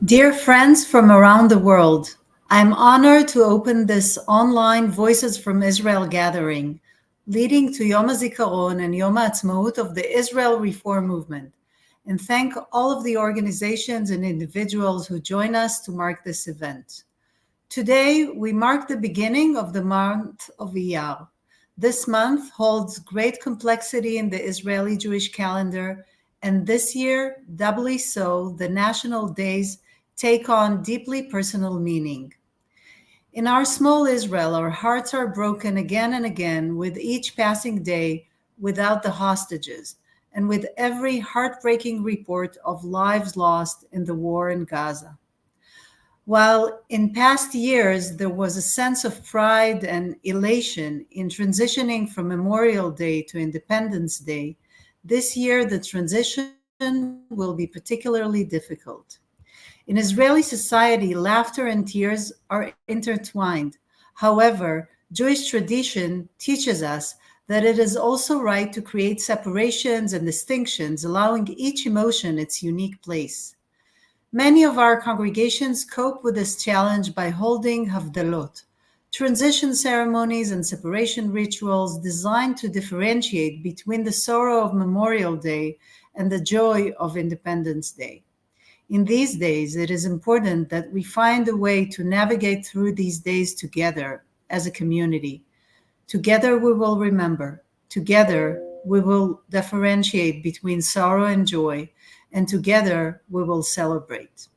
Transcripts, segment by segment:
Dear friends from around the world, I'm honored to open this online Voices from Israel gathering, leading to Yom HaZikaron and Yom HaAtzmaut of the Israel Reform Movement, and thank all of the organizations and individuals who join us to mark this event. Today, we mark the beginning of the month of Iyar. This month holds great complexity in the Israeli Jewish calendar, and this year, doubly so, the national days take on deeply personal meaning. In our small Israel, our hearts are broken again and again with each passing day without the hostages, and with every heartbreaking report of lives lost in the war in Gaza. While in past years there was a sense of pride and elation in transitioning from Memorial Day to Independence Day, this year the transition will be particularly difficult. In Israeli society, laughter and tears are intertwined. However, Jewish tradition teaches us that it is also right to create separations and distinctions, allowing each emotion its unique place. Many of our congregations cope with this challenge by holding havdalot, transition ceremonies and separation rituals designed to differentiate between the sorrow of Memorial Day and the joy of Independence Day. In these days, it is important that we find a way to navigate through these days together as a community. Together we will remember. Together we will differentiate between sorrow and joy, and together we will celebrate.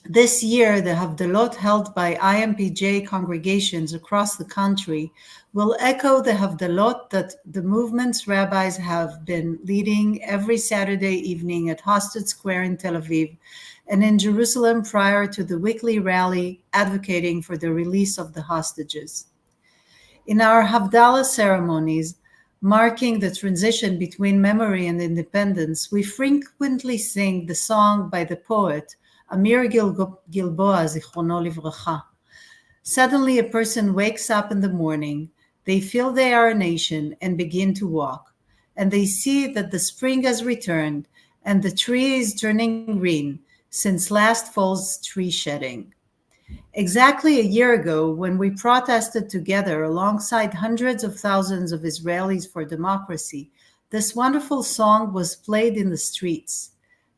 This year, the Havdalot held by IMPJ congregations across the country will echo the Havdalot that the movement's rabbis have been leading every Saturday evening at Hosted Square in Tel Aviv and in Jerusalem prior to the weekly rally advocating for the release of the hostages. In our Havdalah ceremonies, marking the transition between memory and independence, we frequently sing the song by the poet Amir Gilboa, Zichrono Livracha. Suddenly, a person wakes up in the morning, they feel they are a nation and begin to walk, and they see that the spring has returned and the tree is turning green since last fall's tree shedding. Exactly a year ago, when we protested together alongside hundreds of thousands of Israelis for democracy, this wonderful song was played in the streets.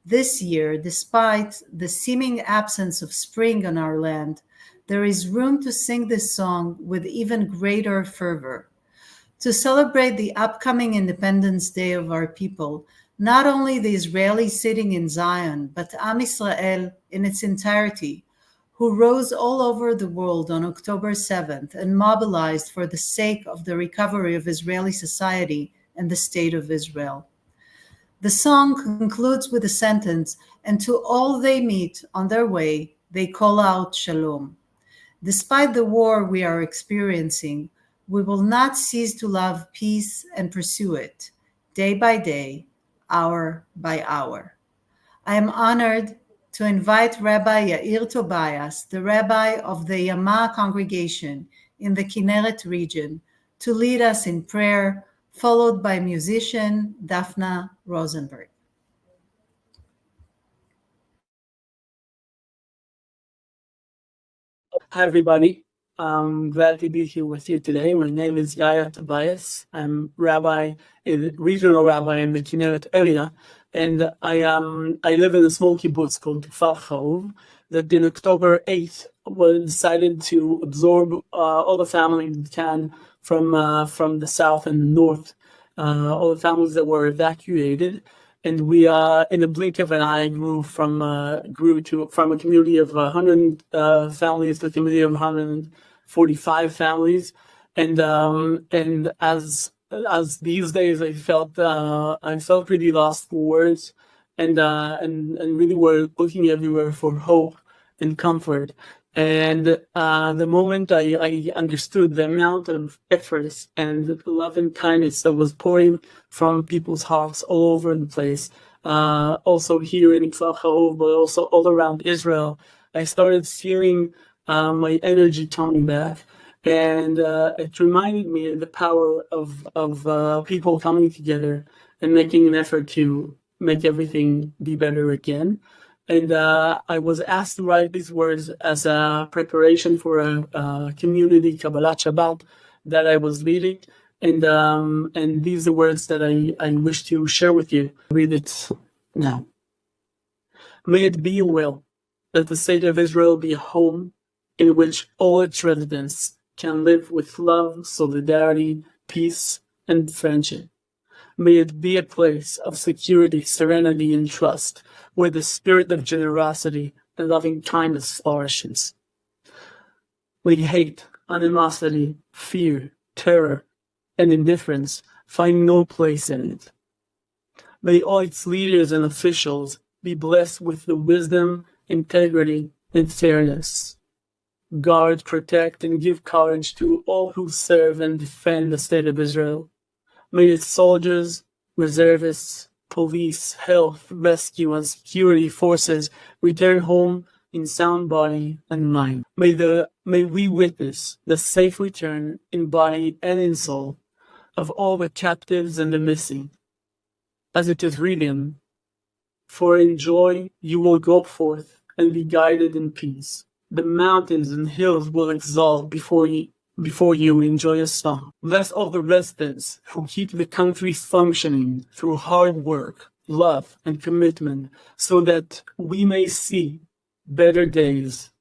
This year, despite the seeming absence of spring on our land, there is room to sing this song with even greater fervor. To celebrate the upcoming Independence Day of our people, not only the Israelis sitting in Zion, but Am Israel in its entirety, who rose all over the world on October 7th and mobilized for the sake of the recovery of Israeli society and the State of Israel. The song concludes with a sentence, and to all they meet on their way, they call out Shalom. Despite the war we are experiencing, we will not cease to love peace and pursue it, day by day, hour by hour. I am honored to invite Rabbi Yair Tobias, the rabbi of the Yama congregation in the Kinneret region, to lead us in prayer, followed by musician Daphna Rosenberg. Hi, everybody. I'm glad to be here with you today. My name is Yair Tobias. I'm regional rabbi in the Kinneret area, and I live in a small kibbutz called Kfar Chaov that in October 8th was decided to absorb all the families it can from the south and north, all the families that were evacuated. And we, in a blink of an eye, grew from a community of 100 families to a community of 145 families, and as these days, I felt pretty lost for words, and really were looking everywhere for hope and comfort. And the moment I understood the amount of efforts and the love and kindness that was pouring from people's hearts all over the place, also here in Kfar Chaov, but also all around Israel, I started feeling my energy coming back. And it reminded me of the power of people coming together and making an effort to make everything be better again. And I was asked to write these words as a preparation for a community Kabbalat Shabbat that I was leading. And these are words that I wish to share with you. Read it now. May it be your will that the state of Israel be a home in which all its residents can live with love, solidarity, peace, and friendship. May it be a place of security, serenity, and trust, where the spirit of generosity and loving kindness flourishes. May hate, animosity, fear, terror, and indifference find no place in it. May all its leaders and officials be blessed with the wisdom, integrity, and fairness. Guard, protect, and give courage to all who serve and defend the state of Israel. May its soldiers, reservists, police, health, rescue, and security forces return home in sound body and mind. May we witness the safe return in body and in soul of all the captives and the missing. As it is written, for in joy you will go forth and be guided in peace. The mountains and hills will exalt before you in joyous song. Bless all the residents who keep the country functioning through hard work, love, and commitment, so that we may see better days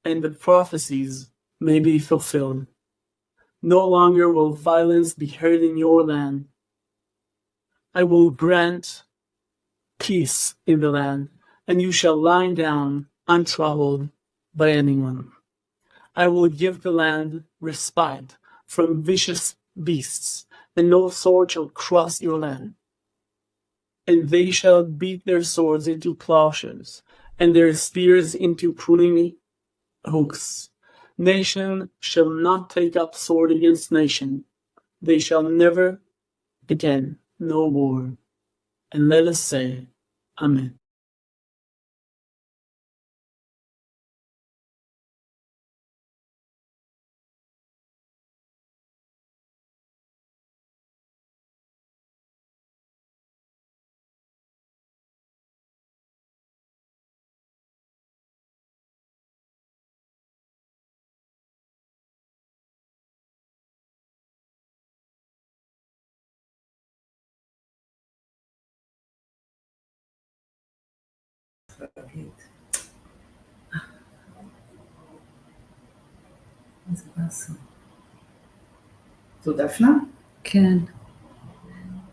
and the prophecies may be fulfilled. No longer will violence be heard in your land. I will grant peace in the land, and you shall lie down untroubled by anyone. I will give the land respite from vicious beasts, and no sword shall cross your land. And they shall beat their swords into plowshares, and their spears into pruning hooks. Nation shall not take up sword against nation. They shall never again know war. And let us say, Amen. זו דפנה? כן.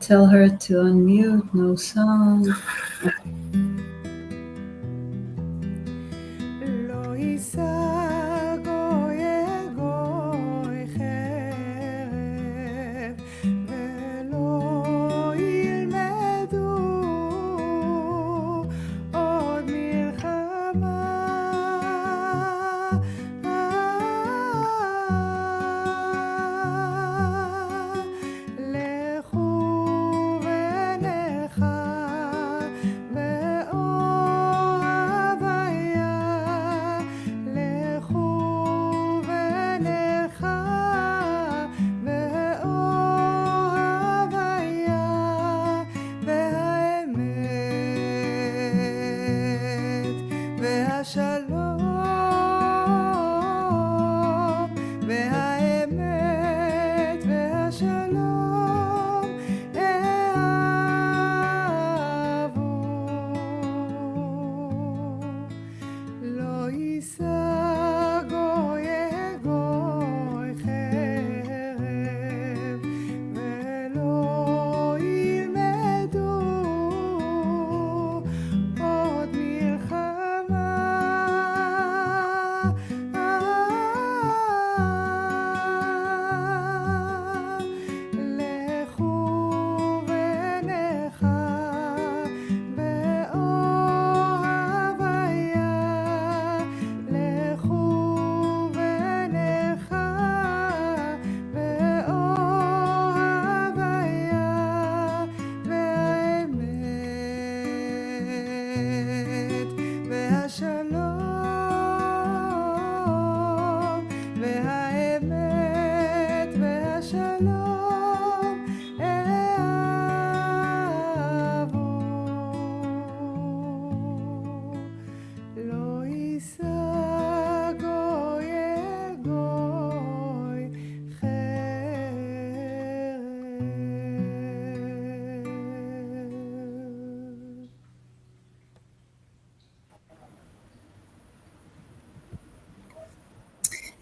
Tell her to unmute, no sound. לא יישא גוי גוי חרב ולא ילמדו עוד מלחמה לכו ונלכה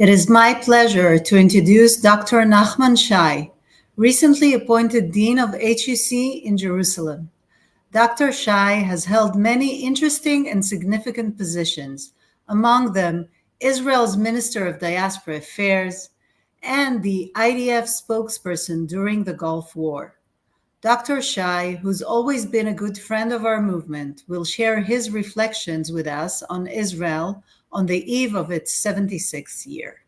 It is my pleasure to introduce Dr. Nachman Shai, recently appointed Dean of HUC in Jerusalem. Dr. Shai has held many interesting and significant positions, among them Israel's Minister of Diaspora Affairs and the IDF spokesperson during the Gulf War. Dr. Shai, who's always been a good friend of our movement, will share his reflections with us on Israel on the eve of its 76th year.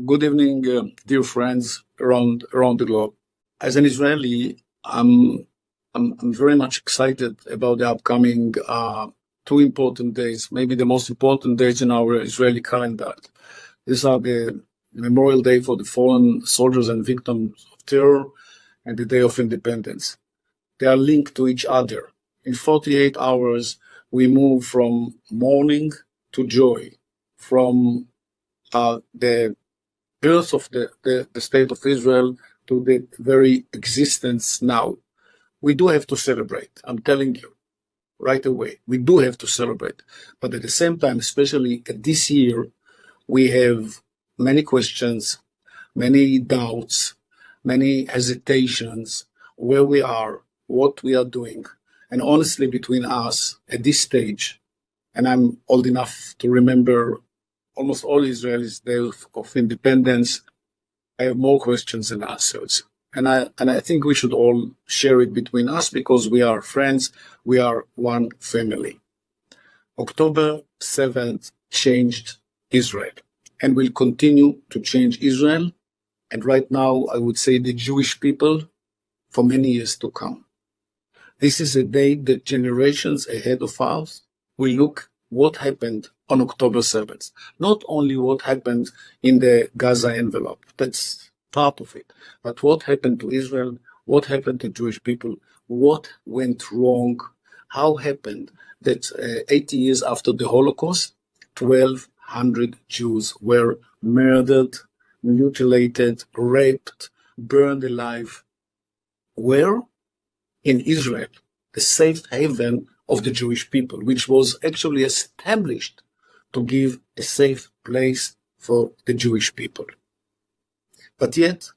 Good evening, dear friends around the globe. As an Israeli, I'm very much excited about the upcoming two important days, maybe the most important days in our Israeli calendar. These are the Memorial Day for the fallen soldiers and victims of terror and the Day of Independence. They are linked to each other. In 48 hours, we move from mourning to joy, from the birth of the state of Israel to the very existence now. We do have to celebrate. I'm telling you right away, we do have to celebrate. But at the same time, especially this year, we have many questions, many doubts, many hesitations, where we are, what we are doing. And honestly, between us at this stage, and I'm old enough to remember almost all Israelis' Day of Independence, I have more questions than answers. And I think we should all share it between us because we are friends, we are one family. October 7th changed Israel and will continue to change Israel. And right now, I would say the Jewish people for many years to come. This is a day that generations ahead of us will look what happened on October 7th. Not only what happened in the Gaza envelope, that's part of it, but what happened to Israel, what happened to Jewish people, what went wrong, how happened that 80 years after the Holocaust, 1,200 Jews were murdered, mutilated, raped, burned alive. Where? In Israel, the safe haven of the Jewish people, which was actually established to give a safe place for the Jewish people. But yet,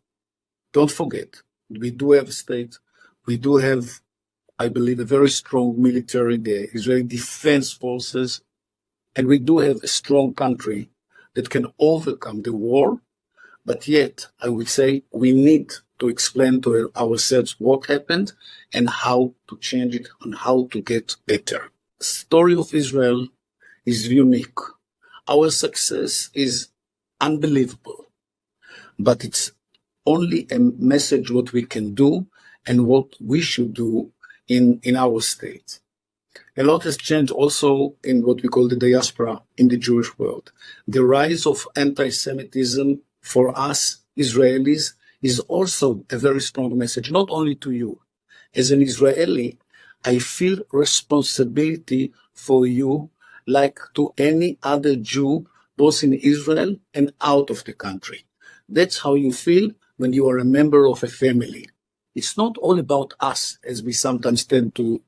don't forget, we do have a state, we do have, I believe, a very strong military, the Israeli Defense Forces, and we do have a strong country that can overcome the war. But yet, I would say we need to explain to ourselves what happened and how to change it and how to get better. The story of Israel is unique. Our success is unbelievable, but it's only a message what we can do and what we should do in our state. A lot has changed also in what we call the diaspora in the Jewish world. The rise of anti-Semitism for us Israelis is also a very strong message, not only to you. As an Israeli, I feel responsibility for you like to any other Jew, both in Israel and out of the country. That's how you feel when you are a member of a family. It's not all about us, as we sometimes tend to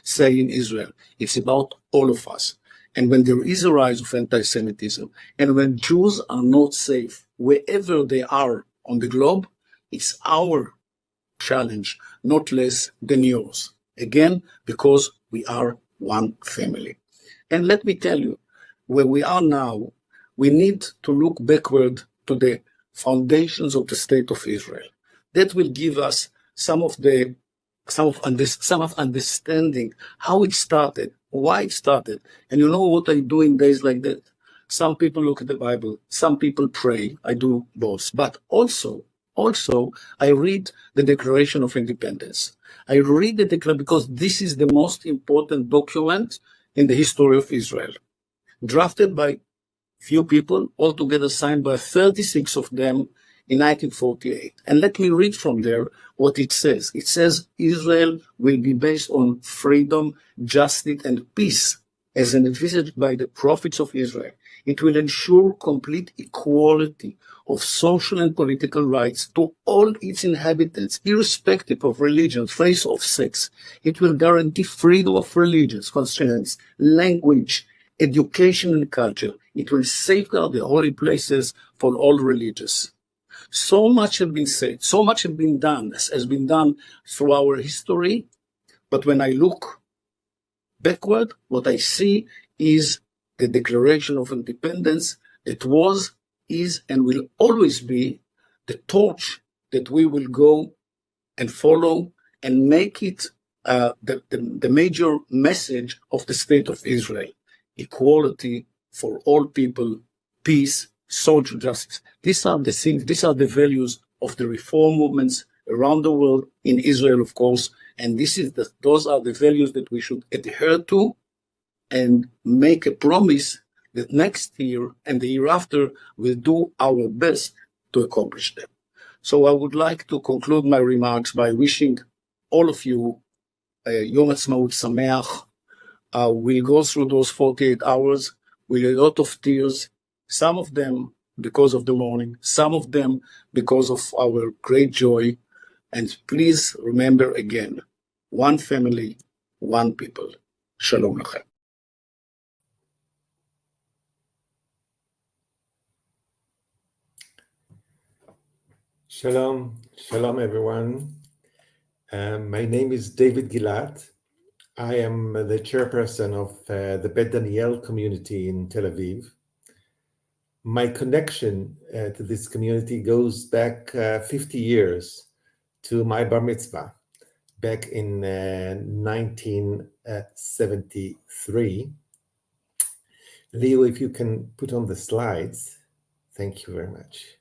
say in Israel. It's about all of us. And when there is a rise of anti-Semitism, and when Jews are not safe wherever they are on the globe, it's our challenge, not less than yours. Again, because we are one family. And let me tell you, where we are now, we need to look backward to the foundations of the state of Israel. That will give us some of understanding how it started, why it started. And you know what I do in days like that? Some people look at the Bible, some people pray. I do both. But also, I read the Declaration of Independence. I read the Declaration because this is the most important document in the history of Israel. Drafted by few people, altogether signed by 36 of them in 1948. And let me read from there what it says. It says, Israel will be based on freedom, justice, and peace as envisaged by the prophets of Israel. It will ensure complete equality of social and political rights to all its inhabitants, irrespective of religion, race, or sex. It will guarantee freedom of religious constraints, language, education, and culture. It will safeguard the holy places for all religions. So much has been said, so much has been done through our history. But when I look backward, what I see is the Declaration of Independence that was, is, and will always be the torch that we will go and follow and make it the major message of the State of Israel. Equality for all people, peace, social justice. These are the things, these are the values of the reform movements around the world, in Israel, of course, and those are the values that we should adhere to and make a promise that next year and the year after we'll do our best to accomplish them. So I would like to conclude my remarks by wishing all of you Yom Ha'atzmaut Sameach. We'll go through those 48 hours with a lot of tears, some of them because of the mourning, some of them because of our great joy. And please remember again, one family, one people. Shalom Lachem. Shalom, shalom everyone. My name is David Gilad. I am the chairperson of the Bet Daniel community in Tel Aviv. My connection to this community goes back 50 years to my bar mitzvah back in 1973. Leo, if you can put on the slides, thank you very much.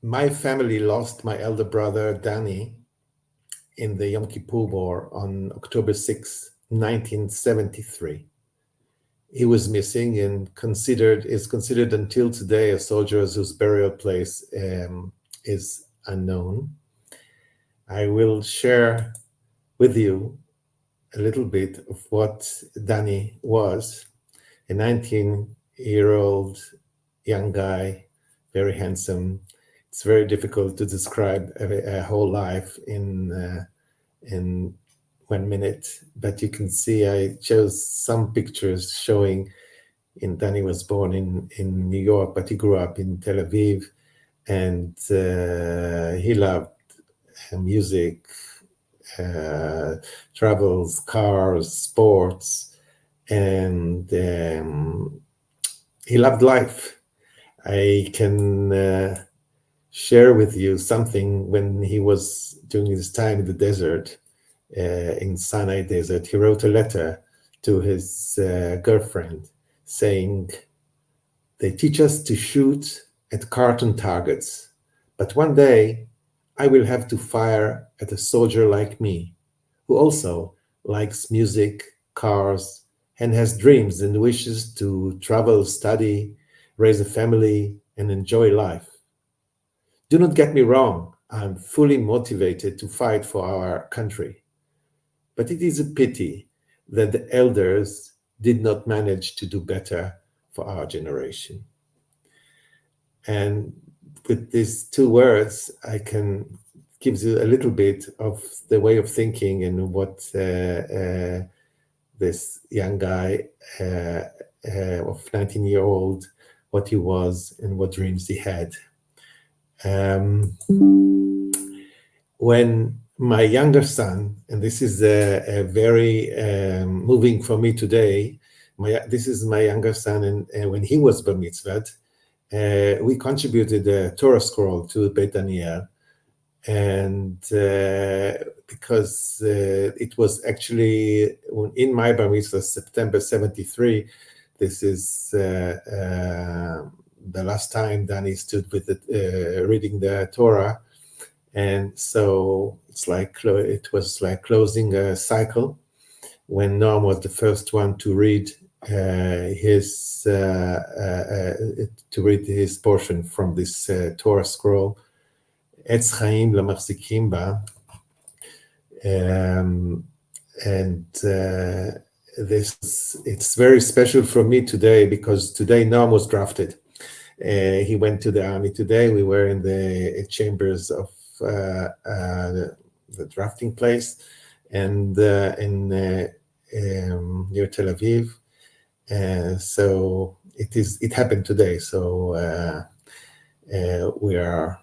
My family lost my elder brother, Danny, in the Yom Kippur War on October 6, 1973. He was missing and is considered until today a soldier whose burial place is unknown. I will share with you a little bit of what Danny was, a 19-year-old young guy, very handsome. It's very difficult to describe a whole life in 1 minute, but you can see I chose some pictures showing Danny was born in New York, but he grew up in Tel Aviv, and he loved music, travels, cars, sports, and he loved life. I can share with you something when he was during his time in the desert, in Sinai Desert. He wrote a letter to his girlfriend saying, "They teach us to shoot at cartoon targets, but one day I will have to fire at a soldier like me, who also likes music, cars, and has dreams and wishes to travel, study, raise a family, and enjoy life. Do not get me wrong, I'm fully motivated to fight for our country. But it is a pity that the elders did not manage to do better for our generation." And with these two words, I can give you a little bit of the way of thinking and what this young guy of 19-year-old, what he was and what dreams he had. When my younger son, and this is a very moving for me today, this is my younger son, and when he was bar mitzvahed, we contributed a Torah scroll to Beit Daniel, and because it was actually in my bar mitzvah, September 73, this is the last time Danny stood with reading the Torah, and so it was like closing a cycle when Noam was the first one to read his portion from this Torah scroll, Etz Chaim Lamachzikim Ba. and it's very special for me today because today Noam was drafted. He went to the army today. We were in the chambers of the drafting place, and near Tel Aviv. So it happened today. So we are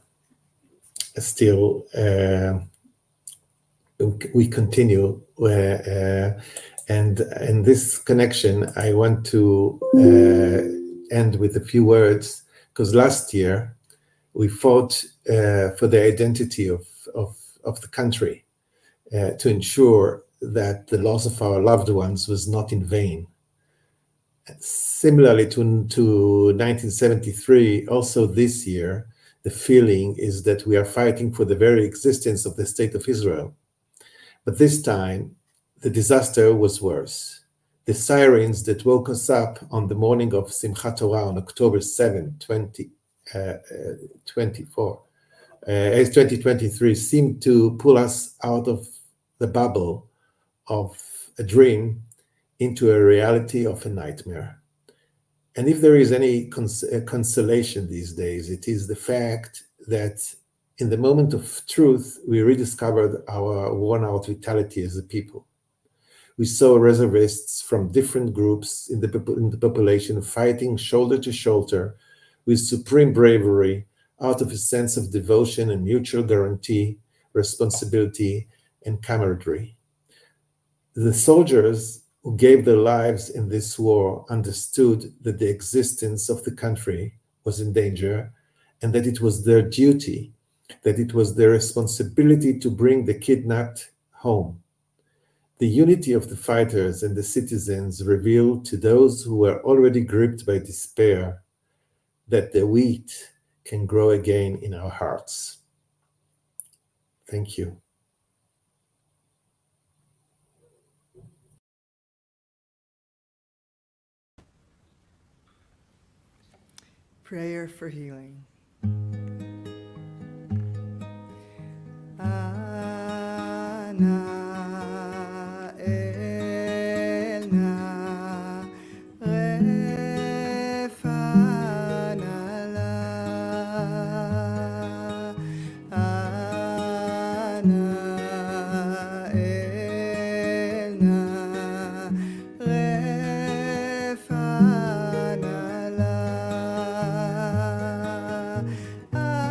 still we continue, and in this connection, I want to end with a few words, because last year we fought for the identity of the country, to ensure that the loss of our loved ones was not in vain. Similarly to 1973, also this year, the feeling is that we are fighting for the very existence of the State of Israel. But this time, the disaster was worse. The sirens that woke us up on the morning of Simchat Torah on October 7, 2023 seemed to pull us out of the bubble of a dream into a reality of a nightmare. And if there is any consolation these days, it is the fact that in the moment of truth, we rediscovered our worn-out vitality as a people. We saw reservists from different groups in the population fighting shoulder to shoulder with supreme bravery out of a sense of devotion and mutual guarantee, responsibility, and camaraderie. The soldiers who gave their lives in this war understood that the existence of the country was in danger and that it was their duty, that it was their responsibility to bring the kidnapped home. The unity of the fighters and the citizens revealed to those who were already gripped by despair that the wheat can grow again in our hearts. Thank you. Prayer for healing. Ana elna refana la ana elna refana la ana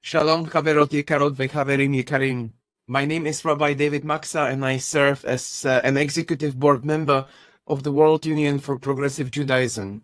Shalom, חברות יקרות וחברים יקרים. My name is Rabbi David Maxa, and I serve as an executive board member of the World Union for Progressive Judaism.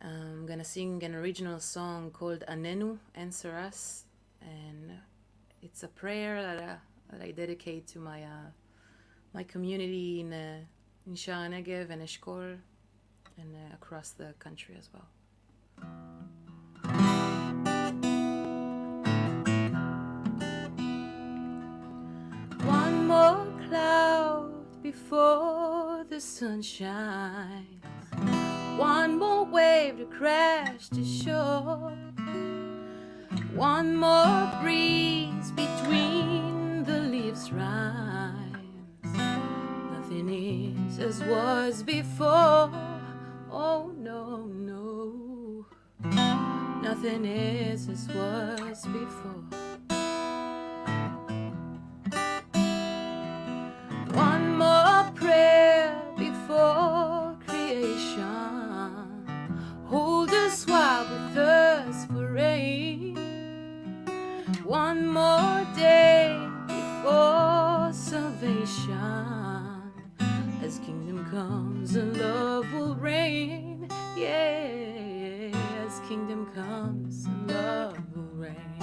I'm gonna sing an original song called Anenu, Answer Us, and it's a prayer that I dedicate to my community in Sha'ar Negev and Eshkol and across the country as well. One more cloud before the sun shines, one more wave to crash to shore, one more breeze between the leaves rhymes. Nothing is as was before. Oh no, no, nothing is as was before. One more prayer before creation. Hold us while we thirst for rain. One more day before salvation. As kingdom comes and love will reign. Yeah, as kingdom comes and love will reign.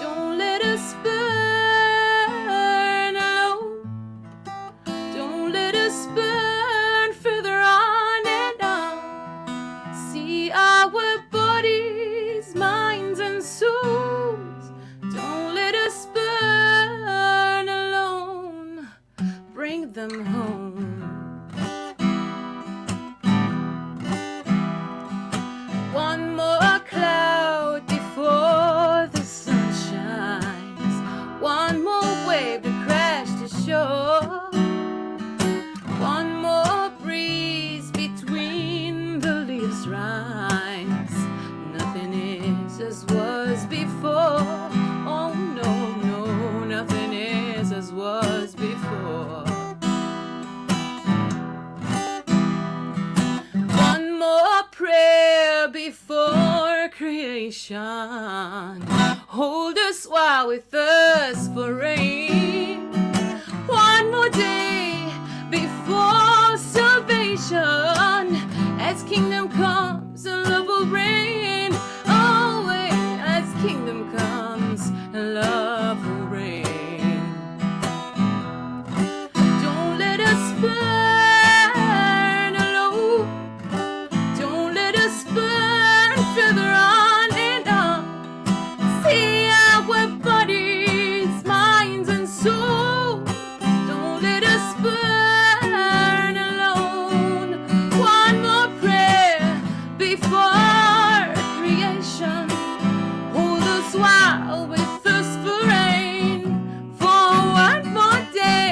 Don't let us burn alone. Don't let us burn further on and on. See our bodies, minds and souls. Don't let us burn alone. Bring them home. One more cloud before the sun shines. One more wave to crash to shore. One more breeze between the leaves rhymes. Nothing is as was before. Oh no, no, nothing is as was before. One more prayer before creation. Hold us while we thirst for rain. One more day before salvation. As kingdom comes and love will reign. Oh wait, as kingdom comes and love will reign. Don't let us burn alone. Don't let us burn further on and on. See our bodies, minds and souls. Don't let us burn alone. One more prayer before creation. Hold us while we thirst for rain. For one more day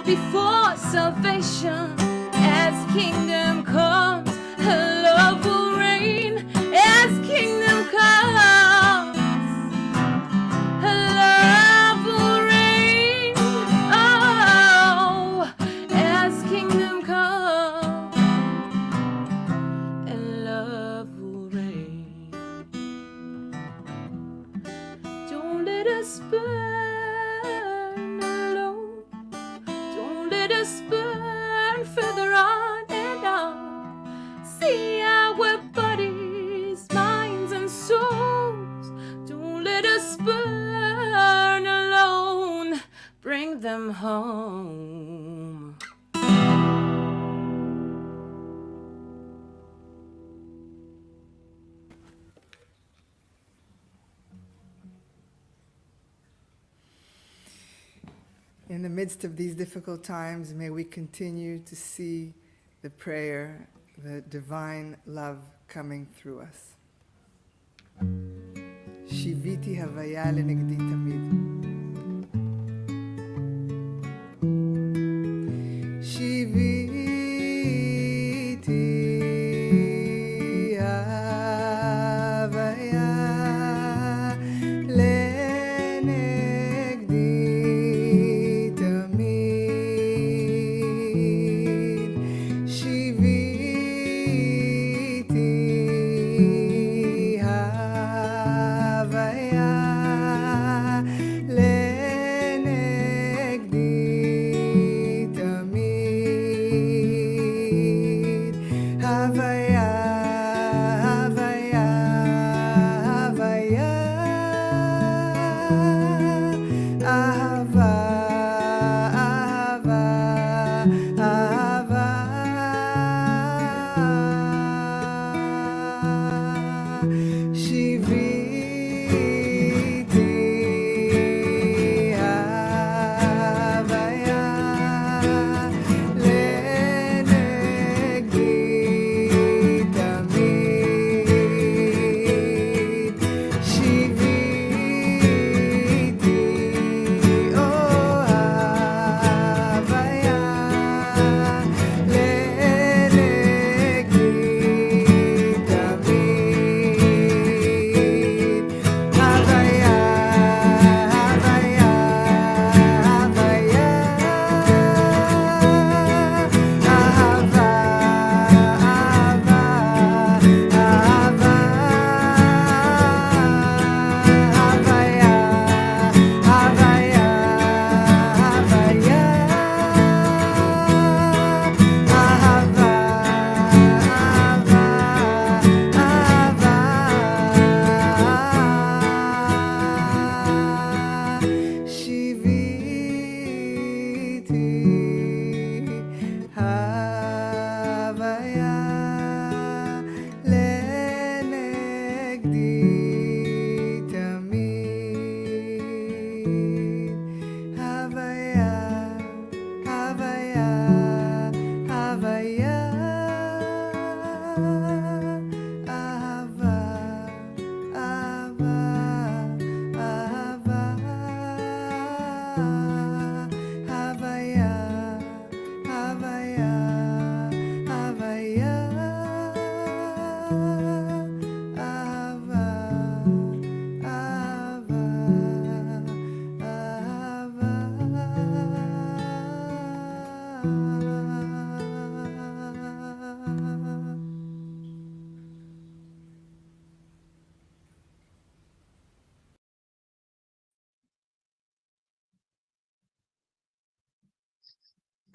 before salvation. As kingdom comes, love will reign. As kingdom comes, love will reign. Oh, as kingdom comes and love will reign. Don't let us burn alone. Don't let us burn further on and on. See our bodies, minds and souls. Don't let us burn alone. Bring them home. In the midst of these difficult times, may we continue to see the prayer, the divine love coming through us. שיוויתי הוויה לנגדי תמיד. שיוויתי הוויה לנגדי תמיד. שיוויתי הוויה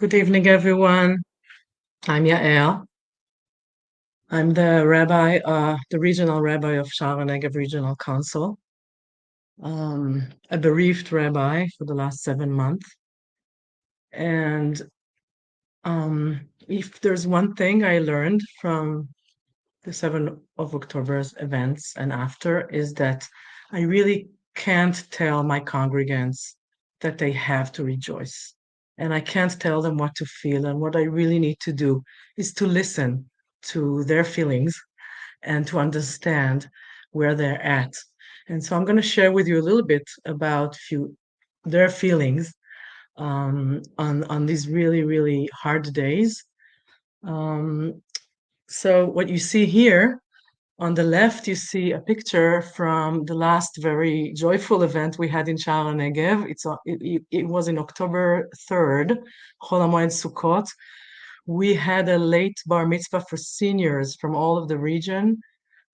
Good evening, everyone. I'm Yael. I'm the rabbi, the regional rabbi of Sha'ar HaNegev Regional Council. A bereaved rabbi for the last 7 months. And if there's one thing I learned from the 7th of October's events and after, is that I really can't tell my congregants that they have to rejoice. And I can't tell them what to feel. And what I really need to do is to listen to their feelings and to understand where they're at. And so I'm going to share with you a little bit about their feelings on these really, really hard days. So what you see here on the left, you see a picture from the last very joyful event we had in Sha'ar HaNegev. It was in October 3rd, Chol HaMoed Sukkot. We had a late bar mitzvah for seniors from all of the region.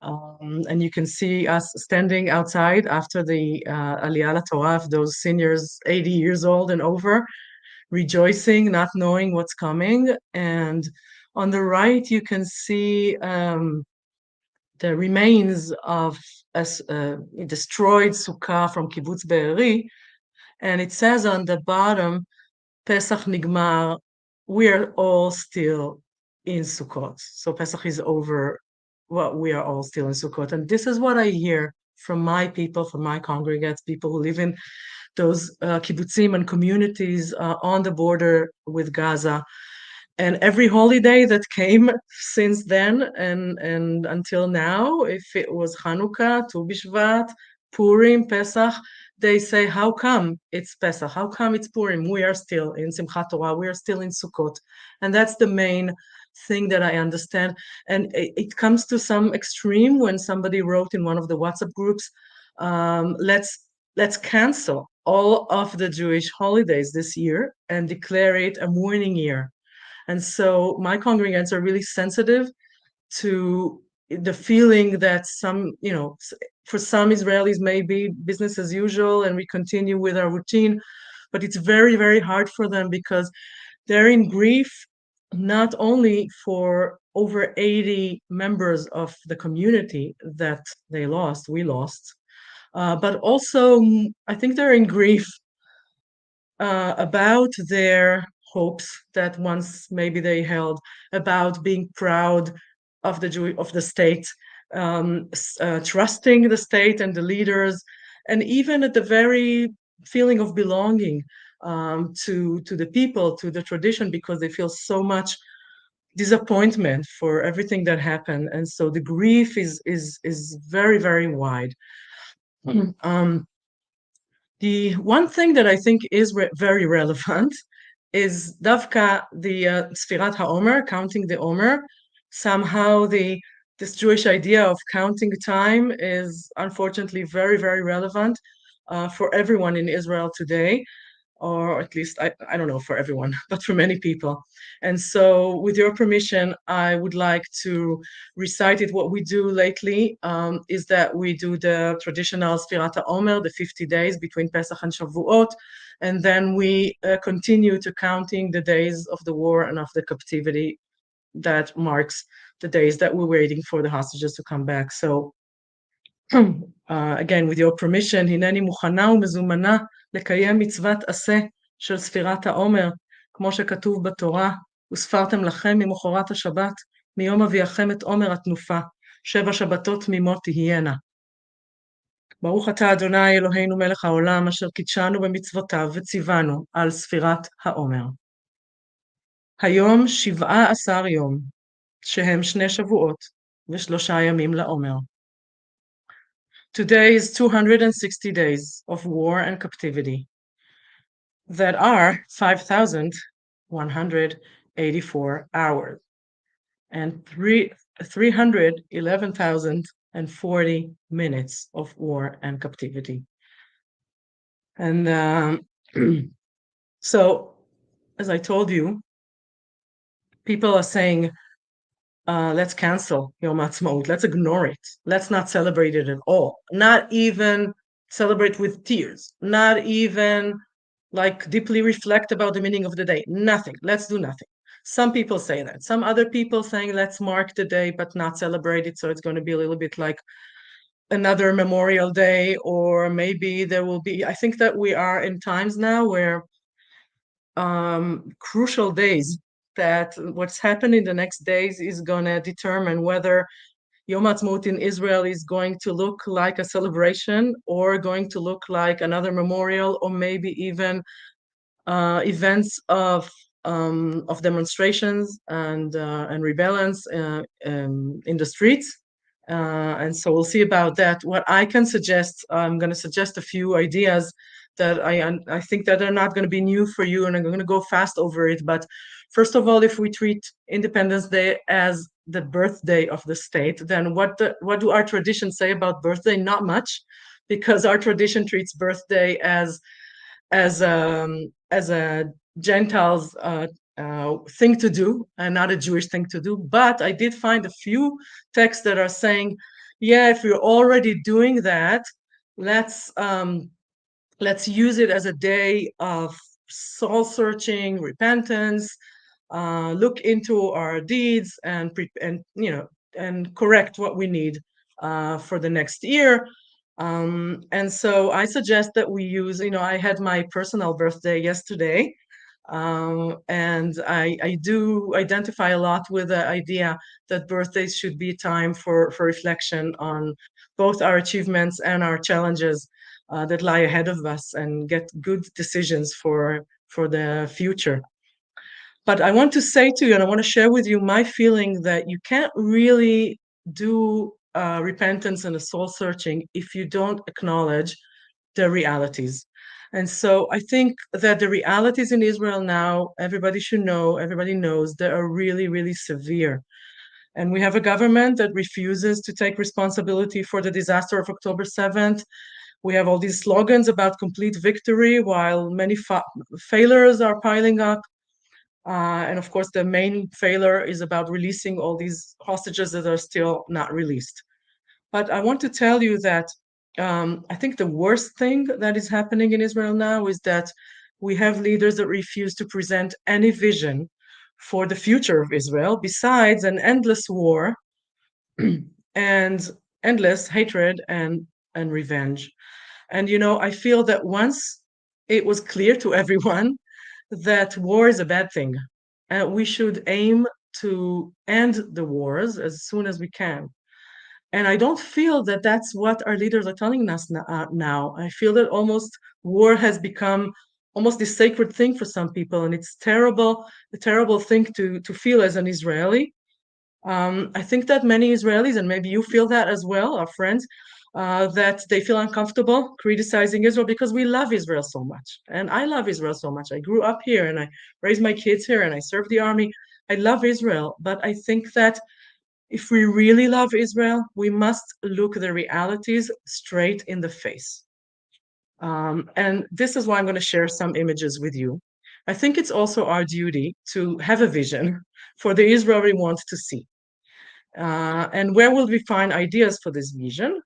And you can see us standing outside after the Aliyah LaTorah of those seniors 80 years old and over, rejoicing, not knowing what's coming. And on the right, you can see the remains of a destroyed sukkah from Kibbutz Be'eri. And it says on the bottom, Pesach Nigmar, we're all still in Sukkot. So Pesach is over, we are all still in Sukkot. And this is what I hear from my people, from my congregants, people who live in those kibbutzim and communities on the border with Gaza. And every holiday that came since then and until now, if it was Hanukkah, Tu B'Shvat, Purim, Pesach, they say, how come it's Pesach? How come it's Purim? We are still in Simchat Torah. We are still in Sukkot. And that's the main thing that I understand. And it comes to some extreme when somebody wrote in one of the WhatsApp groups, let's cancel all of the Jewish holidays this year and declare it a mourning year. And so my congregants are really sensitive to the feeling that some, for some Israelis may be business as usual and we continue with our routine, but it's very, very hard for them because they're in grief, not only for over 80 members of the community that we lost, but also I think they're in grief about their hopes that once maybe they held, about being proud of the state, trusting the state and the leaders, and even at the very feeling of belonging to the people, to the tradition, because they feel so much disappointment for everything that happened. And so the grief is very, very wide. The one thing that I think is very relevant is Davka, the Sfirat HaOmer, counting the Omer. Somehow this Jewish idea of counting time is unfortunately very, very relevant for everyone in Israel today, or at least, I don't know for everyone, but for many people. And so with your permission, I would like to recite it. What we do lately is that we do the traditional Sfirat HaOmer, the 50 days between Pesach and Shavuot, and then we continue to counting the days of the war and of the captivity that marks the days that we're waiting for the hostages to come back. So again, with your permission, הנני מוכנה ומזומנה לקיים מצוות עשה של ספירת העומר, כמו שכתוב בתורה, וספרתם לכם ממחרת השבת, מיום אביאכם את עומר התנופה, 7 שבתות תמימות תהיינה. ברוך אתה אדוני אלוהינו מלך העולם, אשר קידשנו במצוותיו וציוונו על ספירת העומר. היום 17 יום, שהם 2 שבועות ו3 ימים לעומר. Today is 260 days of war and captivity that are 5,184 hours and 311,040 minutes of war and captivity. And so, as I told you, people are saying, let's cancel Yom Ha'atzmaut. Let's ignore it. Let's not celebrate it at all. Not even celebrate with tears. Not even like deeply reflect about the meaning of the day. Nothing. Let's do nothing. Some people say that. Some other people saying let's mark the day but not celebrate it. So it's going to be a little bit like another Memorial Day, or maybe there will be. I think that we are in times now where crucial days, that what's happening the next days is going to determine whether Yom Ha'atzmaut in Israel is going to look like a celebration or going to look like another memorial, or maybe even events of demonstrations and rebellions in the streets. And so we'll see about that. What I can suggest, I'm going to suggest a few ideas that I think that are not going to be new for you, and I'm going to go fast over it. But first of all, if we treat Independence Day as the birthday of the state, then what do our traditions say about birthday? Not much, because our tradition treats birthday as a Gentiles thing to do and not a Jewish thing to do. But I did find a few texts that are saying, yeah, if you're already doing that, let's use it as a day of soul searching, repentance, look into our deeds, and correct what we need for the next year. And so I suggest that we use, I had my personal birthday yesterday, and I do identify a lot with the idea that birthdays should be time for reflection on both our achievements and our challenges that lie ahead of us, and get good decisions for the future. But I want to say to you, and I want to share with you my feeling that you can't really do repentance and a soul searching if you don't acknowledge the realities. And so I think that the realities in Israel now, everybody should know, everybody knows, they are really, really severe. And we have a government that refuses to take responsibility for the disaster of October 7th. We have all these slogans about complete victory, while many failures are piling up. And of course, the main failure is about releasing all these hostages that are still not released. But I want to tell you that I think the worst thing that is happening in Israel now is that we have leaders that refuse to present any vision for the future of Israel, besides an endless war and endless hatred and revenge. And I feel that once it was clear to everyone that war is a bad thing, and we should aim to end the wars as soon as we can. And I don't feel that that's what our leaders are telling us now. I feel that almost war has become almost this sacred thing for some people, and it's a terrible thing to feel as an Israeli. I think that many Israelis, and maybe you feel that as well, our friends, that they feel uncomfortable criticizing Israel because we love Israel so much. And I love Israel so much. I grew up here and I raised my kids here and I served the army. I love Israel, but I think that if we really love Israel, we must look the realities straight in the face. And this is why I'm going to share some images with you. I think it's also our duty to have a vision for the Israel we want to see. And where will we find ideas for this vision?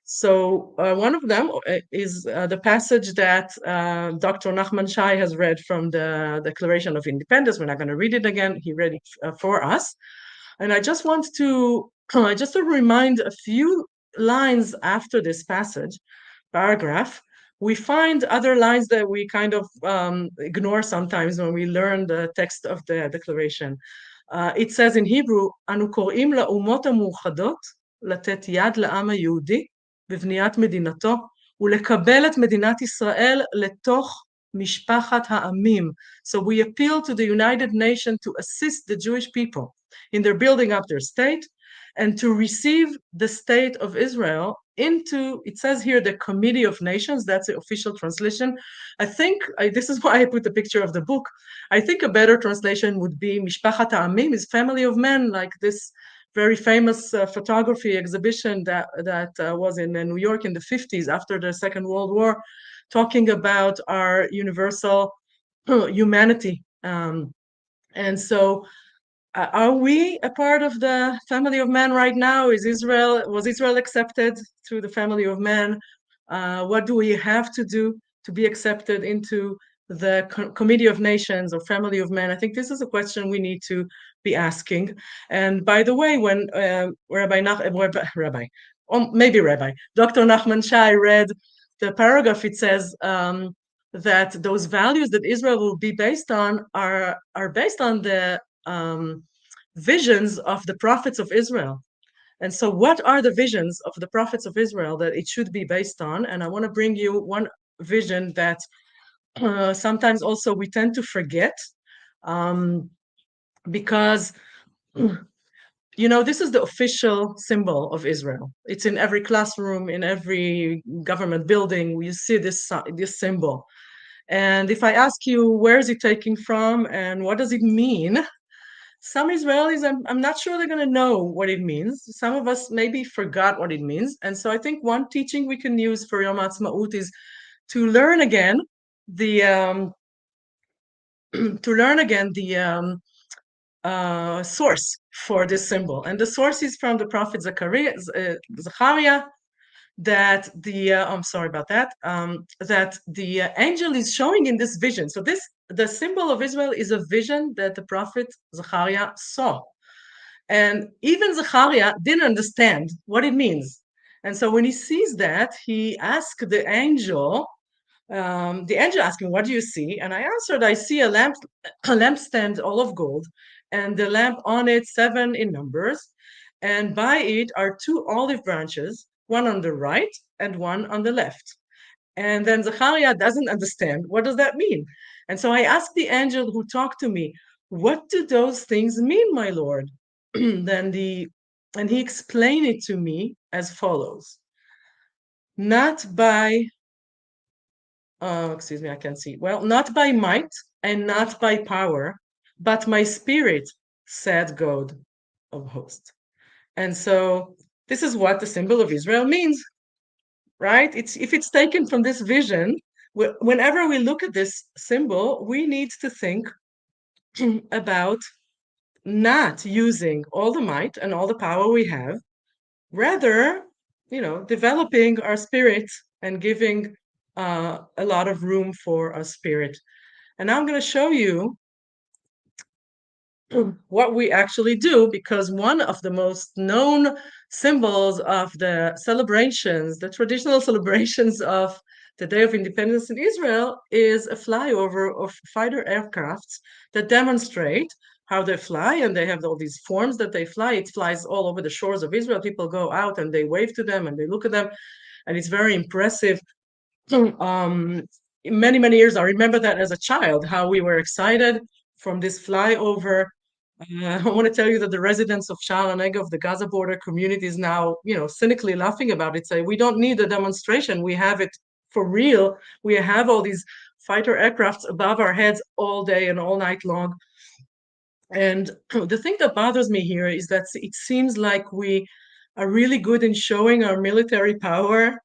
So one of them is the passage that Dr. Nachman Shai has read from the Declaration of Independence. We're not going to read it again. He read it for us. And I just want to remind a few lines after this paragraph. We find other lines that we kind of ignore sometimes when we learn the text of the declaration. It says in Hebrew, "Anu korim la'umot ha'muchadot לתת יד לעם היהודי בבניית מדינתו ולקבל את מדינת ישראל לתוך משפחת העמים." So we appeal to the United Nations to assist the Jewish people in their building up their state, and to receive the state of Israel into, it says here, the Committee of Nations. That's the official translation. I think, this is why I put the picture of the book. I think a better translation would be Mishpachat Ha'amim, is family of men, like this very famous photography exhibition that was in New York in the 50s after the Second World War, talking about our universal humanity. And so are we a part of the family of man right now? Was Israel accepted through the family of man? What do we have to do to be accepted into the Committee of Nations or Family of Men? I think this is a question we need to be asking. And by the way, when Rabbi Dr. Nachman Shai read the paragraph, it says that those values that Israel will be based on are based on the visions of the prophets of Israel. And so what are the visions of the prophets of Israel that it should be based on? And I want to bring you one vision that sometimes also we tend to forget, because this is the official symbol of Israel. It's in every classroom, in every government building. You see this symbol. And if I ask you, where is it taken from and what does it mean? Some Israelis, I'm not sure they're going to know what it means. Some of us maybe forgot what it means. And so I think one teaching we can use for Yom HaAtzmaut is to learn again the source for this symbol. And the source is from the prophet Zechariah, that I'm sorry about that, that the angel is showing in this vision. So the symbol of Israel is a vision that the prophet Zechariah saw. And even Zechariah didn't understand what it means. And so when he sees that, he asked the angel asked me, what do you see? And I answered, I see a lampstand all of gold, and the lamp on it, 7 in numbers. And by it are 2 olive branches, one on the right and one on the left. And then Zechariah doesn't understand, what does that mean? And so I asked the angel who talked to me, what do those things mean, my Lord? And he explained it to me as follows. Not by excuse me, I can't see. Well, not by might and not by power, but my spirit, said God of hosts. And so this is what the symbol of Israel means, right? If it's taken from this vision, whenever we look at this symbol, we need to think about not using all the might and all the power we have, rather, developing our spirit and giving a lot of room for our spirit. And now I'm going to show you what we actually do, because one of the most known symbols of the celebrations, the traditional celebrations of the Day of Independence in Israel, is a flyover of fighter aircrafts that demonstrate how they fly, and they have all these forms that they fly. It flies all over the shores of Israel. People go out and they wave to them and they look at them, and it's very impressive. Many years, I remember that as a child, how we were excited from this flyover. I want to tell you that the residents of Sha'ar HaNegев, the Gaza border community, is now, cynically laughing about it, say, we don't need a demonstration. We have it for real. We have all these fighter aircrafts above our heads all day and all night long. And the thing that bothers me here is that it seems like we are really good in showing our military power.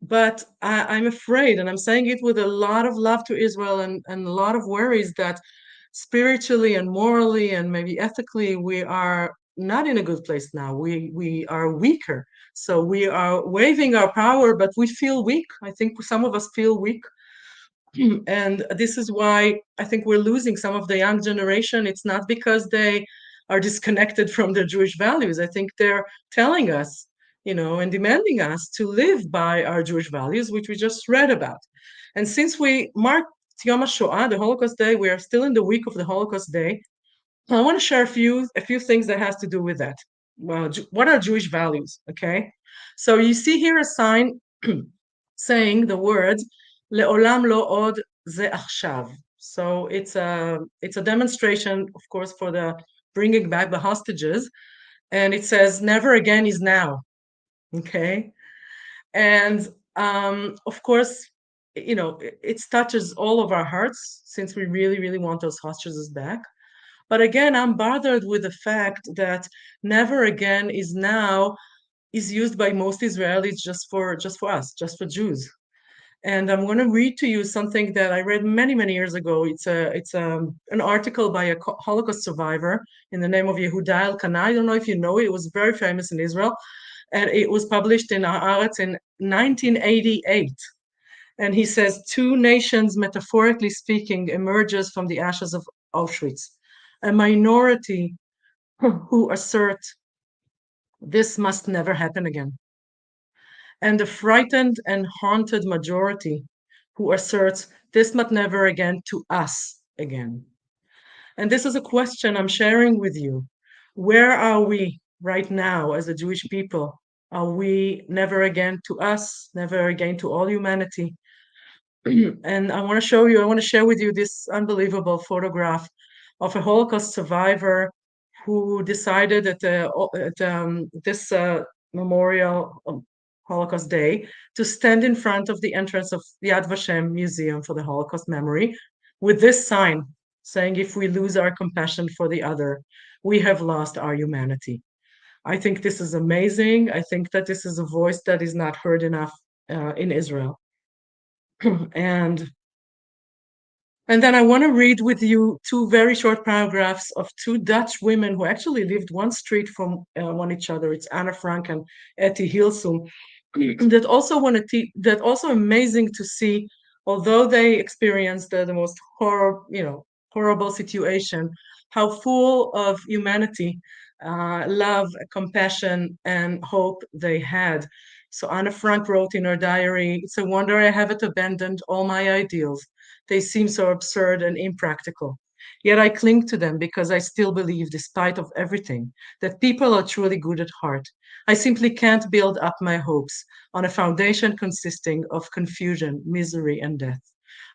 But I'm afraid, and I'm saying it with a lot of love to Israel and a lot of worries, that spiritually and morally and maybe ethically, we are not in a good place now. We are weaker. So we are waving our power, but we feel weak. I think some of us feel weak. And this is why I think we're losing some of the young generation. It's not because they are disconnected from their Jewish values. I think they're telling us, and demanding us to live by our Jewish values, which we just read about. And since we marked Yom HaShoah, the Holocaust Day, we are still in the week of the Holocaust Day. I want to share a few things that has to do with that. Well, what are Jewish values? Okay, so you see here a sign saying the words "Le'olam lo od ze achshav." So it's a demonstration, of course, for the bringing back the hostages, and it says "Never again is now." Okay, and of course, it touches all of our hearts, since we really want those hostages back. But again, I'm bothered with the fact that "never again is now" is used by most Israelis just for us, just for Jews. And I'm going to read to you something that I read many years ago. It's an article by a Holocaust survivor in the name of Yehuda Elkanah. I don't know if you know it. It was very famous in Israel, and it was published in Haaretz in 1988. And he says, 2 nations, metaphorically speaking, emerges from the ashes of Auschwitz. A minority who assert this must never happen again. And a frightened and haunted majority who asserts this must never again to us again. And this is a question I'm sharing with you. Where are we right now as a Jewish people? Are we never again to us, never again to all humanity? And I want to share with you this unbelievable photograph of a Holocaust survivor who decided at this Memorial Holocaust Day to stand in front of the entrance of the Yad Vashem Museum for the Holocaust Memory with this sign saying, if we lose our compassion for the other, we have lost our humanity. I think this is amazing. I think that this is a voice that is not heard enough in Israel. And then I want to read with you 2 very short paragraphs of 2 Dutch women who actually lived one street from one each other. It's Anna Frank and Etty Hilsum. That also amazing to see, although they experienced the most horrible situation, how full of humanity, love, compassion, and hope they had. So Anna Frank wrote in her diary, "It's a wonder I haven't abandoned all my ideals. They seem so absurd and impractical. Yet I cling to them because I still believe, despite of everything, that people are truly good at heart. I simply can't build up my hopes on a foundation consisting of confusion, misery, and death.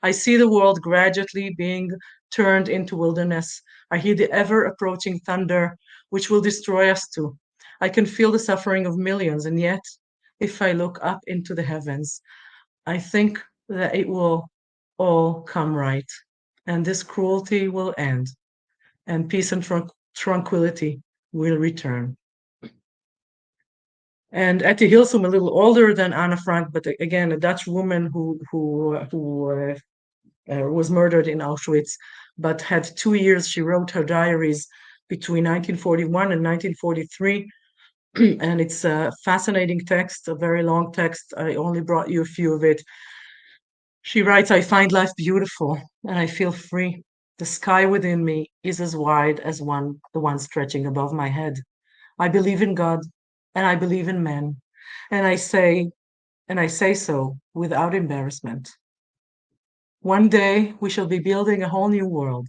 I see the world gradually being turned into wilderness. I hear the ever-approaching thunder, which will destroy us too. I can feel the suffering of millions, and yet, if I look up into the heavens, I think that it will all come right, and this cruelty will end, and peace and tranquility will return." And Etty Hilsum, a little older than Anna Frank, but again, a Dutch woman who was murdered in Auschwitz, but had 2 years. She wrote her diaries between 1941 and 1943. And it's a fascinating text, a very long text. I only brought you a few of it. She writes, "I find life beautiful and I feel free. The sky within me is as wide as the one stretching above my head. I believe in God and I believe in men, and I say so without embarrassment. One day we shall be building a whole new world.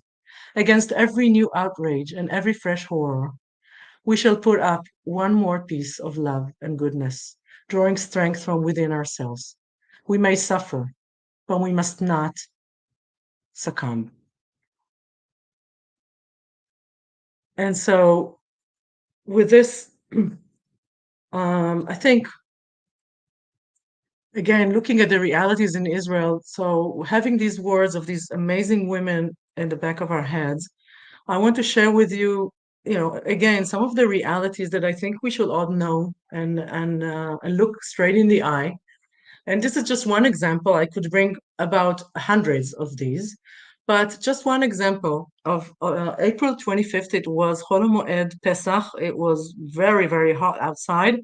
Against every new outrage and every fresh horror, we shall put up one more piece of love and goodness, drawing strength from within ourselves. We may suffer, but we must not succumb." And so with this, I think, again, looking at the realities in Israel, so having these words of these amazing women in the back of our heads, I want to share with you, again, some of the realities that I think we should all know and look straight in the eye. And this is just one example. I could bring about hundreds of these, but just one example of April 25th, it was Chol Moed Pesach. It was very, very hot outside.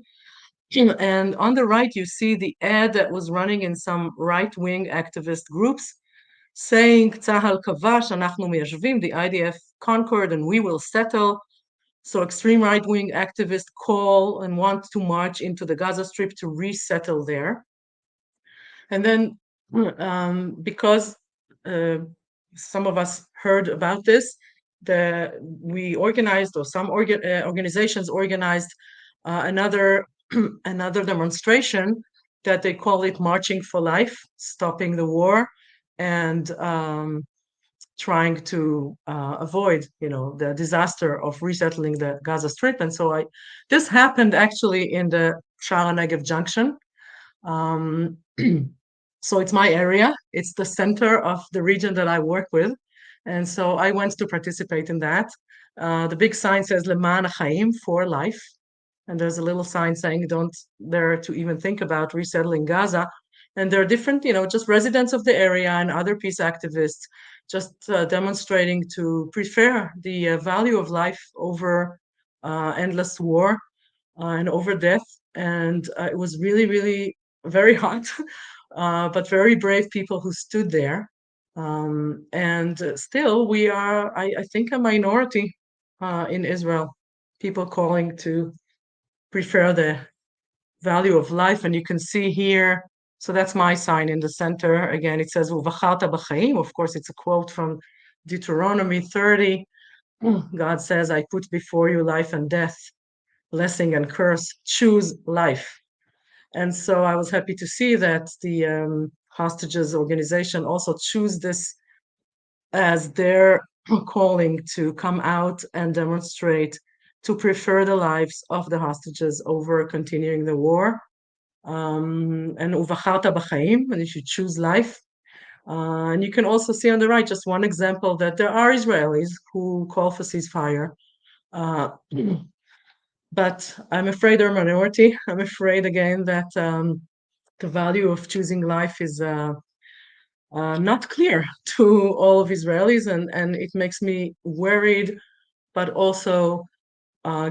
And on the right, you see the ad that was running in some right-wing activist groups saying, "Tzahal kavash, anachnu miyashvim," the IDF conquered and we will settle. So extreme right-wing activists call and want to march into the Gaza Strip to resettle there. And then because some of us heard about this, we organized, or some organizations organized another demonstration that they call it Marching for Life, stopping the war, and trying to avoid, the disaster of resettling the Gaza Strip. And so this happened actually in the Shara Negev Junction. So it's my area. It's the center of the region that I work with. And so I went to participate in that. The big sign says Leman Chaim, for life. And there's a little sign saying don't dare to even think about resettling Gaza. And there are different, just residents of the area and other peace activists just demonstrating to prefer the value of life over endless war and over death. And it was really, really very hot. but very brave people who stood there. And still, we are, I think, a minority in Israel, people calling to prefer the value of life. And you can see here, so that's my sign in the center. Again, it says, "Uvacharta b'chaim." Of course, it's a quote from Deuteronomy 30. God says, I put before you life and death, blessing and curse. Choose life. And so I was happy to see that the hostages organization also choose this as their calling to come out and demonstrate to prefer the lives of the hostages over continuing the war. And uvacharta b'chaim, and you should choose life. And you can also see on the right just one example that there are Israelis who call for ceasefire. But I'm afraid they're a minority. I'm afraid again that the value of choosing life is not clear to all of Israelis, and it makes me worried, but also